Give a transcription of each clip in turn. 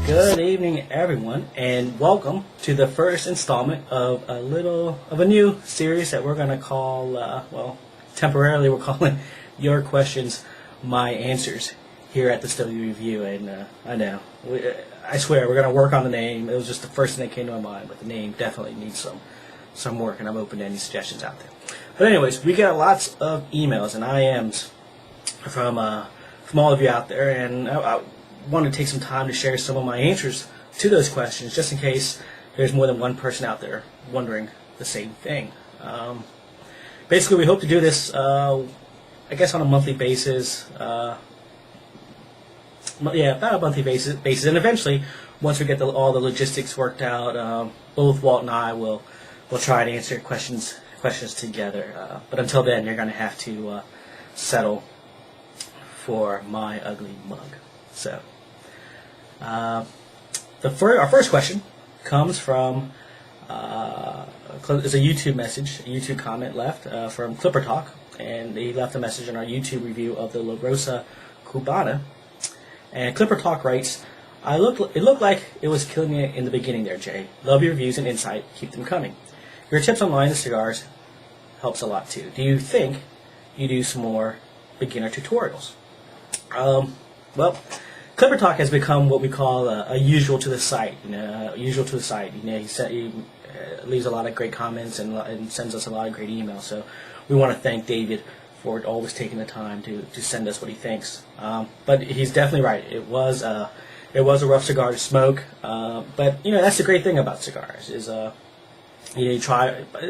Good evening, everyone, and welcome to the first installment of a new series that we're going to call, temporarily we're calling Your Questions, My Answers here at the Study Review. And I know, I swear, we're going to work on the name. It was just the first thing that came to my mind, but the name definitely needs some work, and I'm open to any suggestions out there. But anyways, we got lots of emails and IMs from all of you out there, and I want to take some time to share some of my answers to those questions, just in case there's more than one person out there wondering the same thing. Basically, we hope to do this, I guess, on a monthly basis. About a monthly basis, and eventually, once we get all the logistics worked out, both Walt and I will try to answer questions together. But until then, you're going to have to settle for my ugly mug. So, our first question comes from is a YouTube message, a YouTube comment left from Clipper Talk, and he left a message on our YouTube review of the La Rosa Cubana. And Clipper Talk writes, it looked like it was killing it in the beginning there, Jay. Love your views and insight. Keep them coming. Your tips on lining the cigars helps a lot too. Do you think you do some more beginner tutorials? Well, Clipper Talk has become what we call a usual to the site. He leaves a lot of great comments and sends us a lot of great emails. So we want to thank David for always taking the time to send us what he thinks. But he's definitely right. It was a rough cigar to smoke. But that's the great thing about cigars is the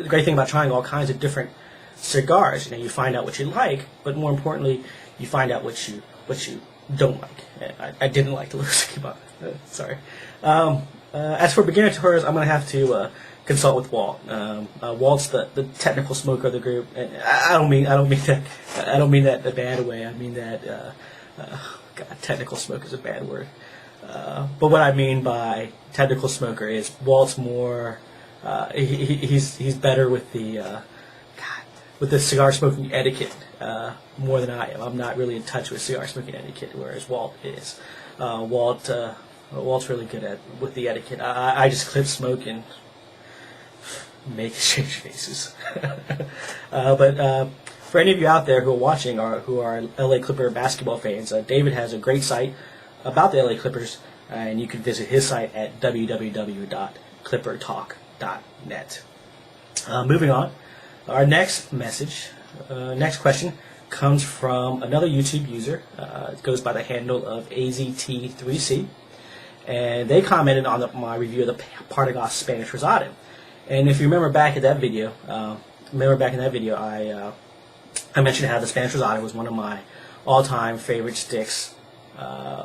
great thing about trying all kinds of different cigars. You find out what you like, but more importantly, you find out what you don't like. I didn't like the La Rosa Cubana. Sorry. As for beginner tutorials, I'm going to have to consult with Walt. Walt's the technical smoker of the group, and I don't mean that in a bad way. I mean that God, technical smoker is a bad word. But what I mean by technical smoker is Walt's more. He's better with the cigar smoking etiquette more than I am. I'm not really in touch with cigar smoking etiquette, whereas Walt is. Walt's really good with the etiquette. I just clip smoke and make strange faces. But for any of you out there who are watching or who are LA Clipper basketball fans, David has a great site about the LA Clippers, and you can visit his site at www.clippertalk.net. Moving on, our next question comes from another YouTube user. It goes by the handle of AZT3C, and they commented on my review of the Partagas Spanish Rosado. And if you remember back in that video, I mentioned how the Spanish Rosado was one of my all-time favorite sticks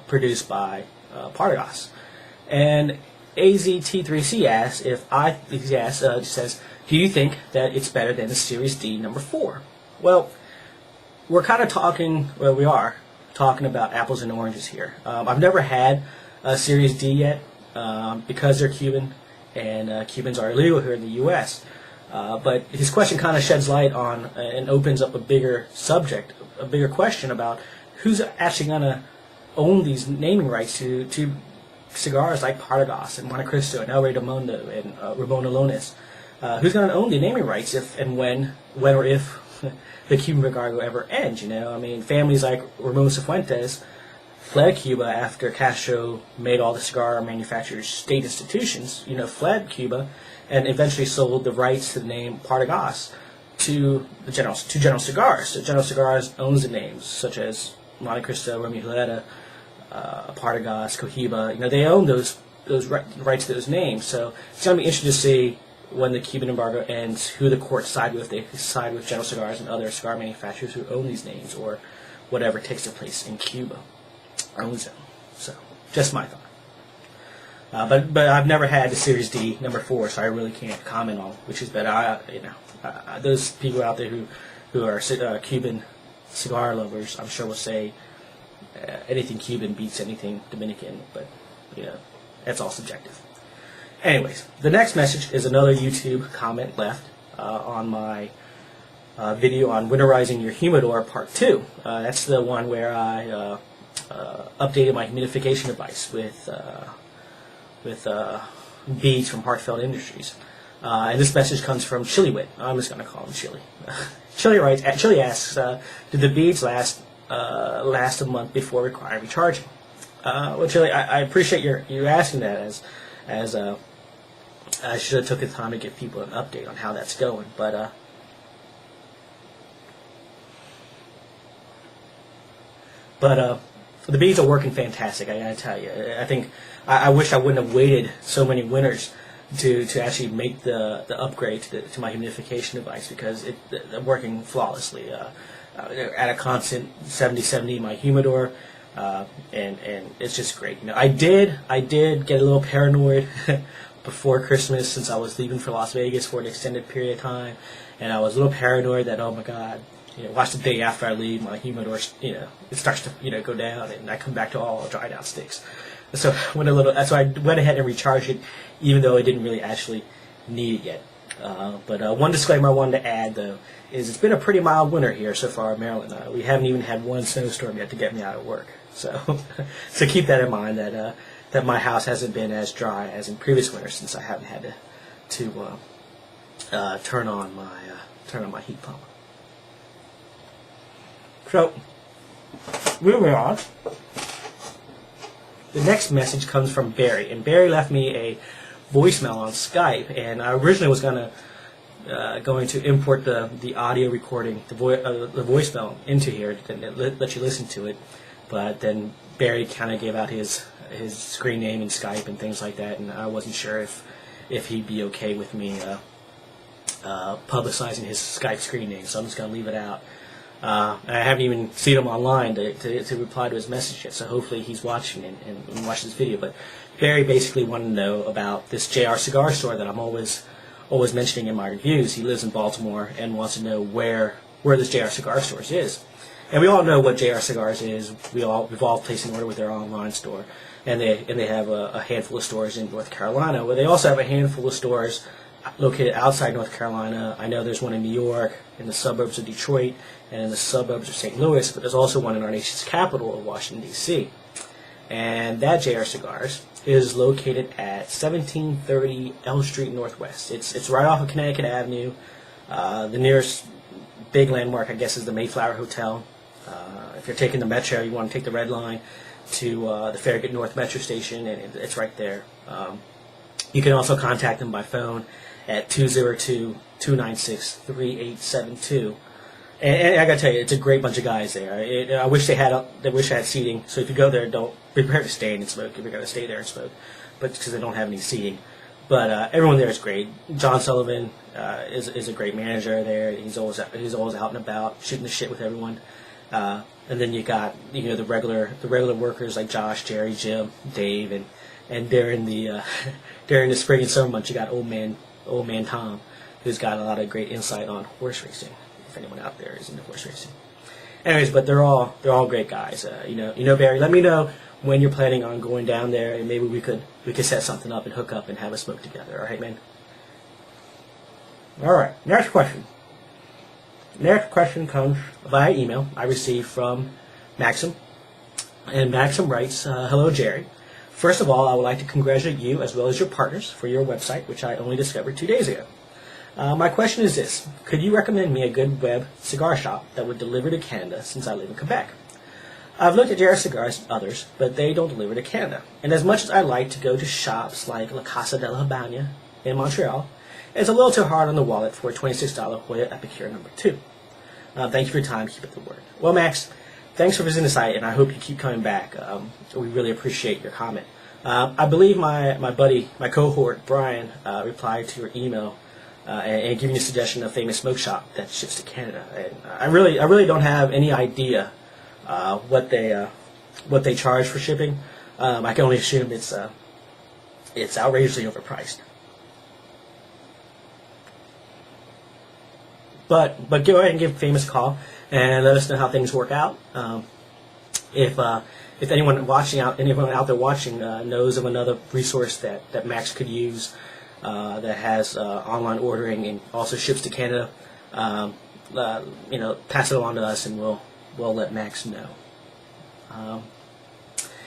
produced by Partagas. And AZT3C says, do you think that it's better than the Series D number 4? Well, we are talking about apples and oranges here. I've never had a Series D yet because they're Cuban, and Cubans are illegal here in the U.S. But his question kind of sheds light on and opens up a bigger subject, a bigger question about who's actually going to own these naming rights to cigars like Partagas and Montecristo and El Rey del Mundo and Ramon Alones. Who's going to own the naming rights if and when or if the Cuban embargo ever ends? Families like Ramon Cifuentes fled Cuba after Castro made all the cigar manufacturers state institutions, fled Cuba and eventually sold the rights to the name Partagas to General Cigars. So General Cigars owns the names such as Montecristo, Romeo y Julieta, Partagas, Cohiba. They own those rights to those names. So it's going to be interesting to see when the Cuban embargo ends, who the courts side with. They side with General Cigars and other cigar manufacturers who own these names, or whatever takes their place in Cuba owns them. So, just my thought. But I've never had the Series D number 4, so I really can't comment on which is better. Those people out there who are Cuban cigar lovers, I'm sure will say anything Cuban beats anything Dominican, but that's all subjective. Anyways, the next message is another YouTube comment left on my video on winterizing your humidor part 2. That's the one where I updated my humidification device with beads from Heartfelt Industries. And this message comes from Chiliwit. I'm just going to call him Chili. Chili asks, did the beads last a month before requiring recharging? Well, Chili, I appreciate you asking that, as I should have took the time to give people an update on how that's going. But the beads are working fantastic, I gotta tell you. I think I wish I wouldn't have waited so many winters to actually make the upgrade to my humidification device, because they're working flawlessly. At a constant 70 in my humidor, and it's just great. I did get a little paranoid before Christmas, since I was leaving for Las Vegas for an extended period of time, and I was a little paranoid that, oh my God, watch the day after I leave, my humidor, it starts to, go down, and I come back to all dried out sticks. So so I went ahead and recharged it, even though I didn't really actually need it yet. But one disclaimer I wanted to add, though, is it's been a pretty mild winter here so far in Maryland. We haven't even had one snowstorm yet to get me out of work. So so keep that in mind, that my house hasn't been as dry as in previous winters, since I haven't had to turn on my heat pump. So, moving on. The next message comes from Barry, and Barry left me a voicemail on Skype, and I originally was going to import the audio recording, the voicemail into here, and let you listen to it, but then Barry kind of gave out his screen name in Skype and things like that, and I wasn't sure if he'd be okay with me publicizing his Skype screen name, so I'm just going to leave it out. I haven't even seen him online to reply to his message yet, so hopefully he's watching and watched this video. But Barry basically wanted to know about this JR Cigar store that I'm always mentioning in my reviews. He lives in Baltimore and wants to know where this JR Cigar Stores is. And we all know what JR Cigars is. We've all placed an order with their online store, and they have a handful of stores in North Carolina. But they also have a handful of stores located outside North Carolina. I know there's one in New York, in the suburbs of Detroit, and in the suburbs of St. Louis, but there's also one in our nation's capital of Washington, D.C. And that JR Cigars is located at 1730 L Street Northwest. It's right off of Connecticut Avenue. The nearest big landmark, I guess, is the Mayflower Hotel. If you're taking the Metro, you want to take the Red Line to the Farragut North Metro Station, and it's right there. You can also contact them by phone at 202-296-3872. And I gotta tell you, it's a great bunch of guys there. I wish they had seating. So if you go there, don't be prepared to stay and smoke if you're gonna stay there and smoke, but because they don't have any seating. But everyone there is great. John Sullivan is a great manager there. He's always out and about, shooting the shit with everyone. And then you got the regular workers like Josh, Jerry, Jim, Dave, and during the spring and summer months, you got old man Tom, who's got a lot of great insight on horse racing, if anyone out there is into horse racing. Anyways, but they're all great guys. Barry, let me know when you're planning on going down there, and maybe we could set something up and hook up and have a smoke together. All right, man. All right. Next question. Next question comes via email I received from Maxim, and Maxim writes, "Hello, Jerry. First of all, I would like to congratulate you as well as your partners for your website, which I only discovered 2 days ago. My question is this: could you recommend me a good web cigar shop that would deliver to Canada, since I live in Quebec? I've looked at JR Cigars and others, but they don't deliver to Canada. And as much as I like to go to shops like La Casa de la Habana in Montreal, it's a little too hard on the wallet for a $26 Hoya Epicure No. 2. Thank you for your time. Keep it the word." Well, Max, thanks for visiting the site, and I hope you keep coming back. We really appreciate your comment. I believe my buddy, my cohort, Brian, replied to your email and giving you a suggestion of a famous smoke shop that ships to Canada. And I really don't have any idea what they charge for shipping. I can only assume it's outrageously overpriced. But go ahead and give Famous a call and let us know how things work out. If anyone out there watching knows of another resource that Max could use that has online ordering and also ships to Canada, pass it along to us, and we'll let Max know.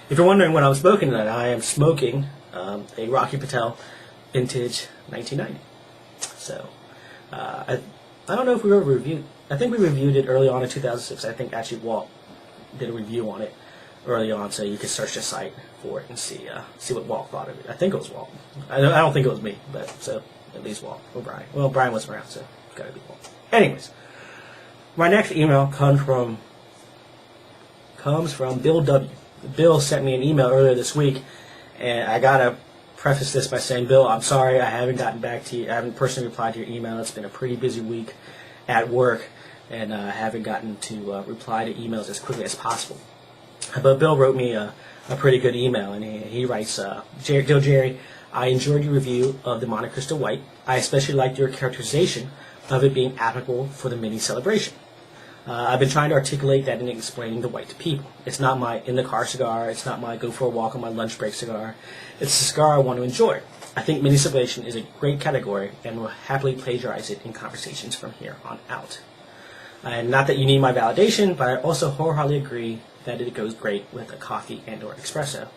If you're wondering what I'm smoking tonight, I am smoking a Rocky Patel vintage 1990. So I don't know if we ever reviewed. I think we reviewed it early on in 2006. I think actually Walt did a review on it early on, so you can search the site for it and see what Walt thought of it. I think it was Walt. I don't think it was me, but so at least Walt or Brian. Well, Brian wasn't around, so it's got to be Walt. Anyways, my next email comes from Bill W. Bill sent me an email earlier this week, and I gotta preface this by saying, Bill, I'm sorry I haven't gotten back to you. I haven't personally replied to your email. It's been a pretty busy week at work, and I haven't gotten to reply to emails as quickly as possible. But Bill wrote me a pretty good email, and he writes, Dear Jerry, I enjoyed your review of the Monte Cristo White. I especially liked your characterization of it being applicable for the mini celebration. I've been trying to articulate that in explaining the white to people. It's not my in-the-car cigar. It's not my go-for-a-walk on my lunch break cigar. It's a cigar I want to enjoy. I think mini celebration is a great category and will happily plagiarize it in conversations from here on out. And not that you need my validation, but I also wholeheartedly agree that it goes great with a coffee and or espresso.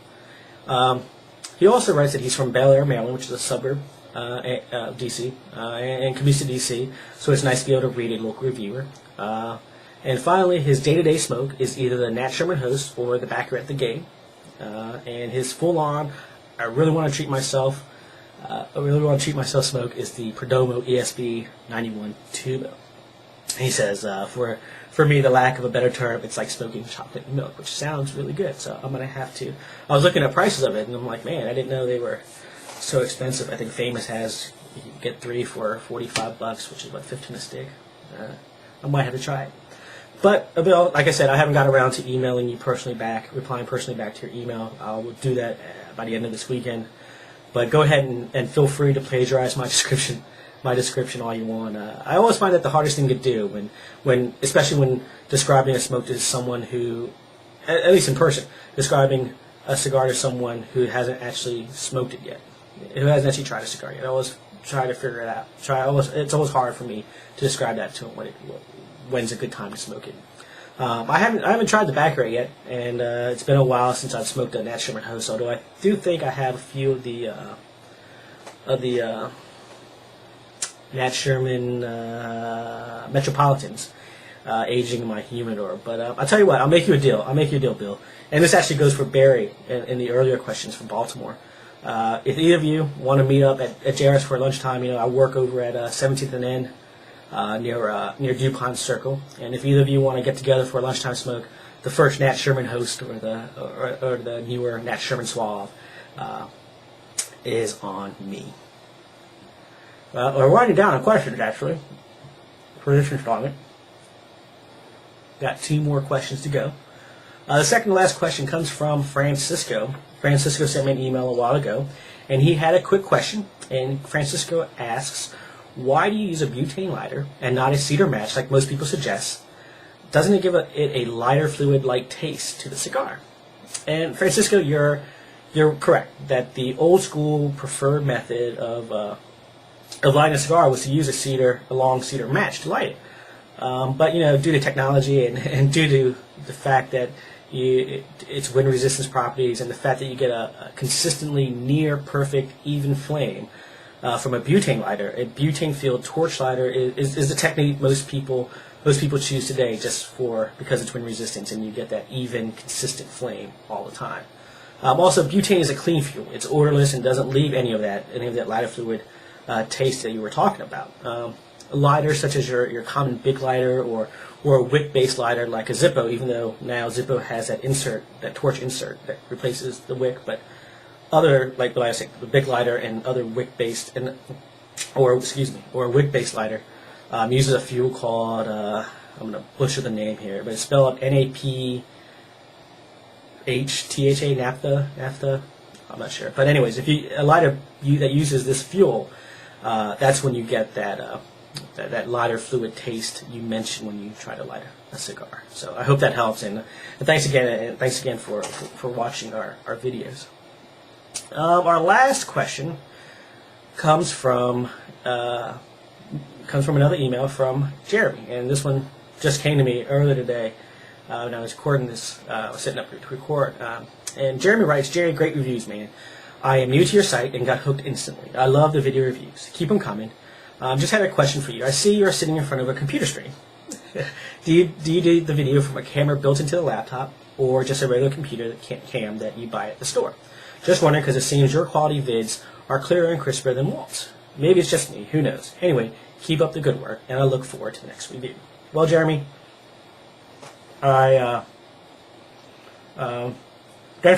He also writes that he's from Bel Air, Maryland, which is a suburb of D.C., and commutes to D.C., so it's nice to be able to read a local reviewer. And finally, his day-to-day smoke is either the Nat Sherman Host or the Backer at the Game. And his full-on, I really want to treat myself smoke is the Perdomo ESB 91 Tubo. He says, for me, the lack of a better term, it's like smoking chocolate and milk, which sounds really good. So I'm going to have to. I was looking at prices of it, and I'm like, man, I didn't know they were so expensive. I think Famous has, you can get 3 for $45, which is what, 15 a stick. I might have to try it. But, Bill, like I said, I haven't got around to emailing you personally back, replying personally back to your email. I will do that by the end of this weekend. But go ahead and feel free to plagiarize my description all you want. I always find that the hardest thing to do especially when describing a smoke to someone who, at least in person, describing a cigar to someone who hasn't actually smoked it yet, who hasn't actually tried a cigar yet. I always try to figure it out. It's always hard for me to describe that to them when's a good time to smoke it. I haven't tried the Backer yet, and it's been a while since I've smoked a Nat Sherman Host. Although I do think I have a few of the Nat Sherman Metropolitans aging in my humidor. But I'll tell you what, I'll make you a deal, Bill. And this actually goes for Barry in the earlier questions from Baltimore. If either of you want to meet up at JR's for lunchtime, I work over at 17th and N near DuPont Circle. And if either of you want to get together for a lunchtime smoke, the first Nat Sherman Host or the newer Nat Sherman Suave is on me. We're writing down a questions, actually, for this installment. Got 2 more questions to go. The second to last question comes from Francisco. Francisco sent me an email a while ago, and he had a quick question. And Francisco asks, why do you use a butane lighter and not a cedar match like most people suggest? Doesn't it give it a lighter fluid-like taste to the cigar? And Francisco, you're correct that the old school preferred method of lighting a cigar was to use a long cedar match to light it. But due to technology and due to the fact that its wind resistance properties and the fact that you get a consistently near perfect even flame from a butane lighter, a butane filled torch lighter is the technique most people choose today because it's wind resistance and you get that even consistent flame all the time. Also, butane is a clean fuel. It's odorless and doesn't leave any of that lighter fluid taste that you were talking about. Lighters such as your common big lighter or a wick-based lighter like a Zippo, even though now Zippo has that torch insert that replaces the wick, but other, like I said, the big lighter and other wick-based or a wick-based lighter uses a fuel called I'm going to butcher the name here, but it's spelled NAPHTHA, naphtha. I'm not sure, but anyways, if a lighter that uses this fuel, that's when you get that lighter fluid taste you mentioned when you try to light a cigar. So I hope that helps, and thanks again for watching our videos. Our last question comes from comes from another email from Jeremy, and this one just came to me earlier today when I was recording this. I was setting up to record, and Jeremy writes, "Jerry, great reviews, man. I am new to your site and got hooked instantly. I love the video reviews. Keep them coming. Just had a question for you. I see you're sitting in front of a computer screen. do you do the video from a camera built into the laptop, or just a regular computer cam that you buy at the store? Just wondering because it seems your quality vids are clearer and crisper than Walt's. Maybe it's just me. Who knows? Anyway, keep up the good work, and I look forward to the next review." Well, Jeremy, thanks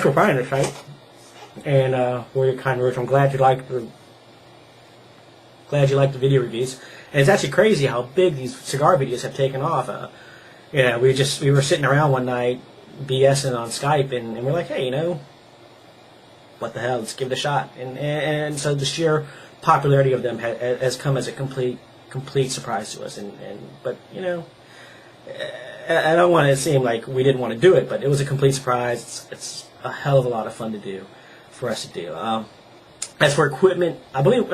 for buying the site, and for your kind words. I'm glad you liked the video reviews. And it's actually crazy how big these cigar videos have taken off. We were sitting around one night BSing on Skype, and we're like, hey, what the hell? Let's give it a shot. And so the sheer popularity of them has come as a complete surprise to us. But I don't want it to seem like we didn't want to do it, but it was a complete surprise. It's a hell of a lot of fun to do, for us to do. As for equipment, I think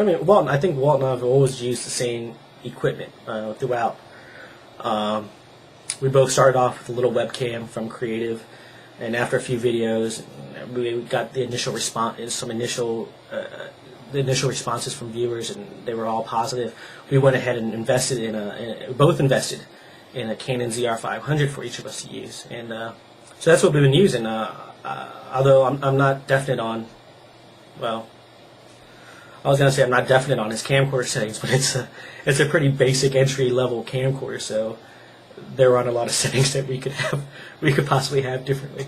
Walt and I have always used the same equipment throughout. We both started off with a little webcam from Creative, and after a few videos, we got the initial responses from viewers, and they were all positive. We went ahead and invested both invested in a Canon ZR500 for each of us to use, and so that's what we've been using. Although I'm not definite on, I was gonna say I'm not definite on his camcorder settings, but it's a pretty basic entry level camcorder, so there aren't a lot of settings that we could possibly have differently.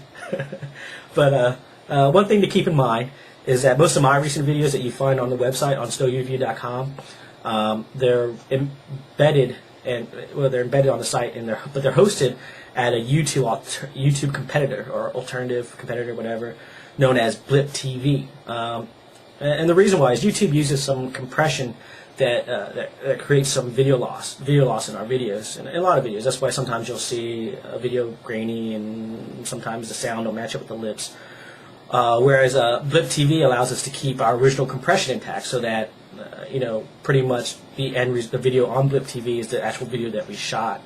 But one thing to keep in mind is that most of my recent videos that you find on the website on stowyourview.com, they're embedded on the site, but they're hosted at a YouTube competitor or alternative competitor, whatever, known as Blip TV. And the reason why is YouTube uses some compression that creates some video loss in our videos, and a lot of videos. That's why sometimes you'll see a video grainy, and sometimes the sound don't match up with the lips. Whereas Blip TV allows us to keep our original compression intact, so that pretty much the video on Blip TV is the actual video that we shot,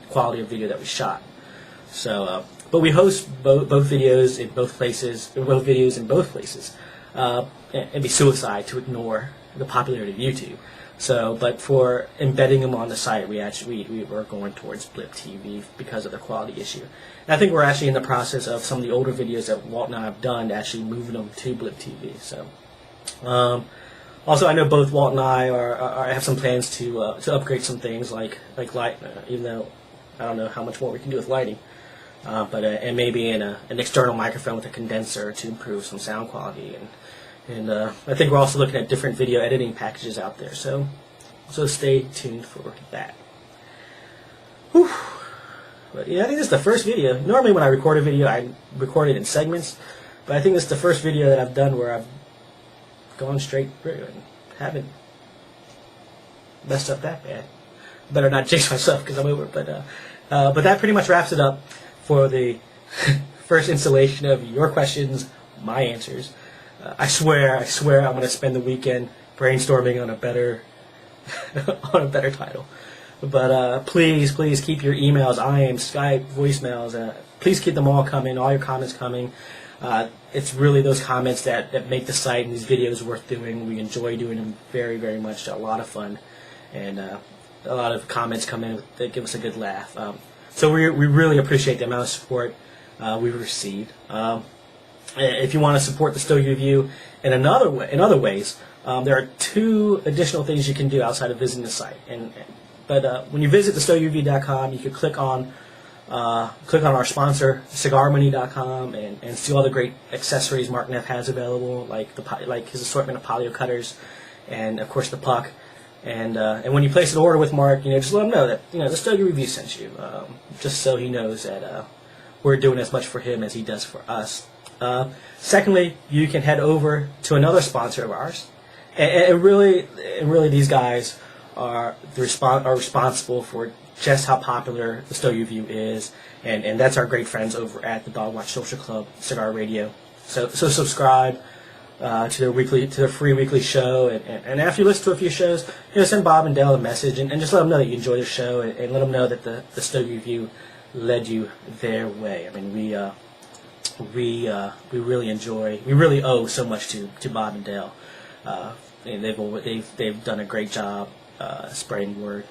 quality of video that we shot. So, but we host both videos in both places. It'd be suicide to ignore the popularity of YouTube. So, but for embedding them on the site, we were going towards Blip TV because of the quality issue. And I think we're actually in the process of some of the older videos that Walt and I have done, actually moving them to Blip TV. So, also I know both Walt and I have some plans to upgrade some things like light, even though I don't know how much more we can do with lighting. And maybe an external microphone with a condenser to improve some sound quality, and I think we're also looking at different video editing packages out there. So stay tuned for that. Whew. But I think this is the first video. Normally when I record a video, I record it in segments, but I think this is the first video that I've done where I've gone straight through and haven't messed up that bad. Better not jinx myself because I'm over. But that pretty much wraps it up for the first installation of your questions, my answers. I swear I'm going to spend the weekend brainstorming on a better title. But please keep your emails, IM, Skype, voicemails. Please keep them all coming, all your comments coming. It's really those comments that make the site and these videos worth doing. We enjoy doing them very, very much. A lot of fun. And a lot of comments come in that give us a good laugh. So we really appreciate the amount of support we've received. If you want to support the Stow Review in other ways, there are 2 additional things you can do outside of visiting the site. But when you visit thestowyourview.com, you can click on our sponsor, cigarmoney.com, and see all the great accessories Mark Neff has available, like his assortment of polio cutters, and of course the puck. And when you place an order with Mark, just let him know that the Stow Review sent you, just so he knows that we're doing as much for him as he does for us. Secondly, you can head over to another sponsor of ours, and really these guys are responsible for just how popular the Stow Review is, and that's our great friends over at the Dog Watch Social Club Cigar Radio. So subscribe, to their free weekly show. And after you listen to a few shows, send Bob and Dale a message and just let them know that you enjoy the show and let them know that the Stogie Review led you their way. I mean, we really owe so much to Bob and Dale. And they've done a great job spreading word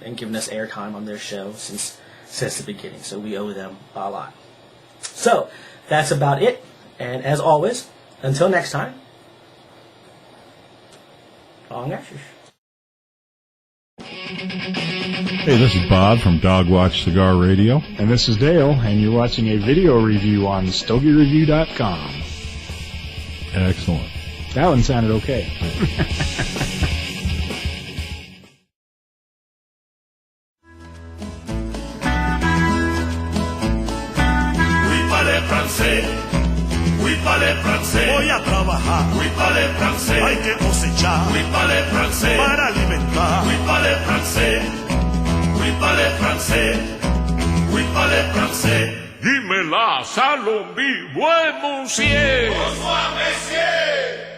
and giving us airtime on their show since the beginning. So we owe them a lot. So that's about it. And as always, until next time, long ashes. Hey, this is Bob from Dogwatch Cigar Radio. And this is Dale, and you're watching a video review on StogieReview.com. Excellent. That one sounded okay. Oui, parle francés. Voy a trabajar. Oui, parle francés. Hay que cosechar. Oui, parle francés. Para alimentar. Oui, parle francés. Oui, parle francés. Oui, parle francés. Dis-moi là, salon, oui, monsieur. Bonsoir, messieurs.